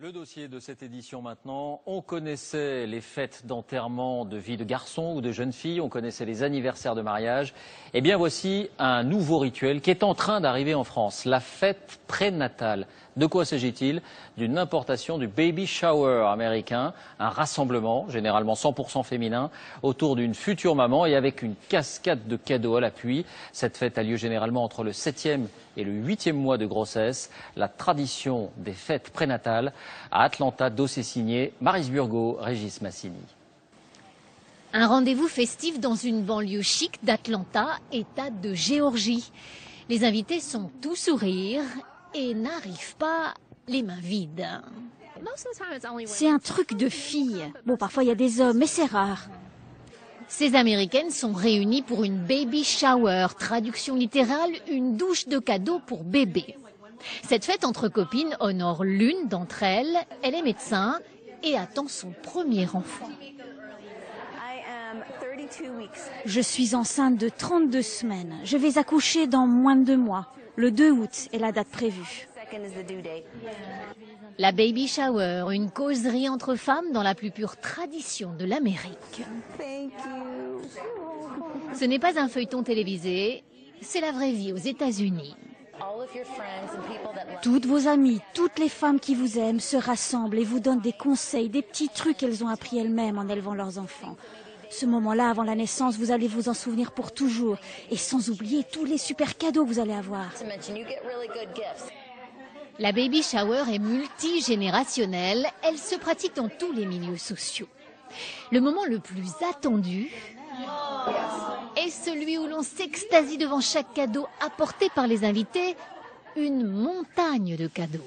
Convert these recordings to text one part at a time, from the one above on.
Le dossier de cette édition maintenant, on connaissait les fêtes d'enterrement de vie de garçon ou de jeune fille, on connaissait les anniversaires de mariage. Eh bien voici un nouveau rituel qui est en train d'arriver en France, la fête prénatale. De quoi s'agit-il? D'une importation du baby shower américain, un rassemblement, généralement 100% féminin, autour d'une future maman et avec une cascade de cadeaux à l'appui. Cette fête a lieu généralement entre le 7e et le 8e mois de grossesse. La tradition des fêtes prénatales. À Atlanta, dossier signé Maryse Burgot, Régis Massini. Un rendez-vous festif dans une banlieue chic d'Atlanta, État de Géorgie. Les invités sont tout sourire et n'arrivent pas les mains vides. C'est un truc de fille. Bon, parfois il y a des hommes, mais c'est rare. Ces Américaines sont réunies pour une baby shower, traduction littérale, une douche de cadeaux pour bébé. Cette fête entre copines honore l'une d'entre elles. Elle est médecin et attend son premier enfant. Je suis enceinte de 32 semaines. Je vais accoucher dans moins de 2 mois. Le 2 août est la date prévue. La baby shower, une causerie entre femmes dans la plus pure tradition de l'Amérique. Ce n'est pas un feuilleton télévisé, c'est la vraie vie aux États-Unis. Toutes vos amies, toutes les femmes qui vous aiment se rassemblent et vous donnent des conseils, des petits trucs qu'elles ont appris elles-mêmes en élevant leurs enfants. Ce moment-là, avant la naissance, vous allez vous en souvenir pour toujours. Et sans oublier tous les super cadeaux que vous allez avoir. La baby shower est multigénérationnelle. Elle se pratique dans tous les milieux sociaux. Le moment le plus attendu est celui où l'on s'extasie devant chaque cadeau apporté par les invités. Une montagne de cadeaux.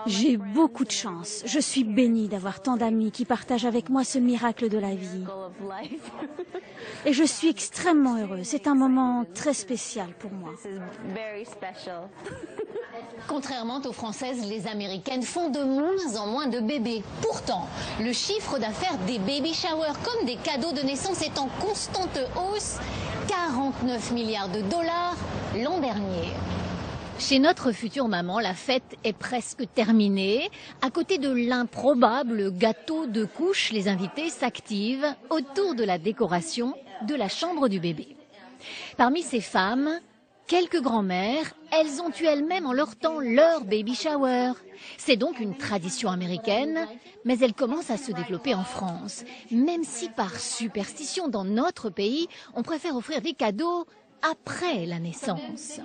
J'ai beaucoup de chance. Je suis bénie d'avoir tant d'amis qui partagent avec moi ce miracle de la vie. Et je suis extrêmement heureuse. C'est un moment très spécial pour moi. Contrairement aux Françaises, les Américaines font de moins en moins de bébés. Pourtant, le chiffre d'affaires des baby showers comme des cadeaux de naissance est en constante hausse. 49 milliards de dollars l'an dernier. Chez notre future maman, la fête est presque terminée. À côté de l'improbable gâteau de couche, les invités s'activent autour de la décoration de la chambre du bébé. Parmi ces femmes, quelques grand-mères, elles ont eu elles-mêmes en leur temps leur baby shower. C'est donc une tradition américaine, mais elle commence à se développer en France. Même si par superstition dans notre pays, on préfère offrir des cadeaux après la naissance.